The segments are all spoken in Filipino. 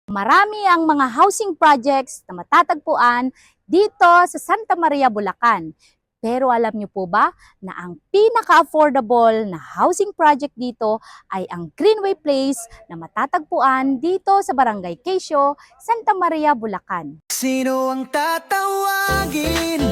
Marami ang mga housing projects na matatagpuan dito sa Santa Maria, Bulacan. Pero alam niyo po ba na ang pinaka-affordable na housing project dito ay ang Greenway Place na matatagpuan dito sa Barangay Quezio, Santa Maria, Bulacan. Sino ang tatawagin?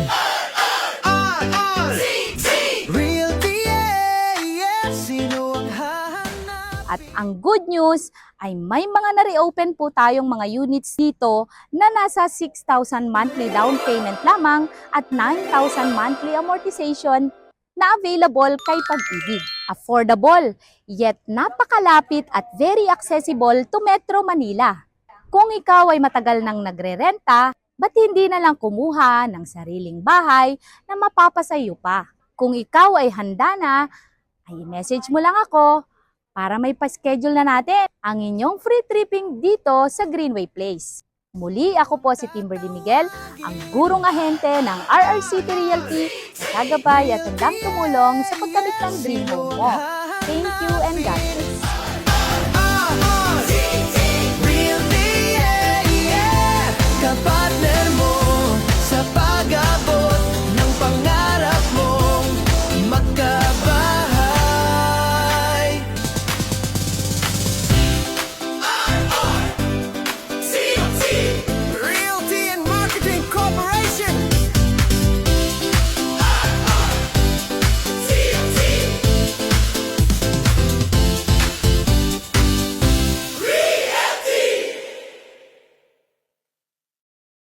Realty, yeah. Sino ang hahanap? At ang good news ay may mga na-reopen po tayong mga units dito na nasa 6,000 monthly down payment lamang at 9,000 monthly amortization na available kay Pag-ibig. Affordable, yet napakalapit at very accessible to Metro Manila. Kung ikaw ay matagal nang nagre-renta, ba't hindi na lang kumuha ng sariling bahay na mapapasayo pa? Kung ikaw ay handa na, ay message mo lang ako para may pa-schedule na natin ang inyong free tripping dito sa Greenway Place. Muli, ako po si Timberly Miguel, ang gurong ahente ng RRCT Realty na gagabay at handang tumulong sa pagkamit ng dream home mo. Thank you and God bless.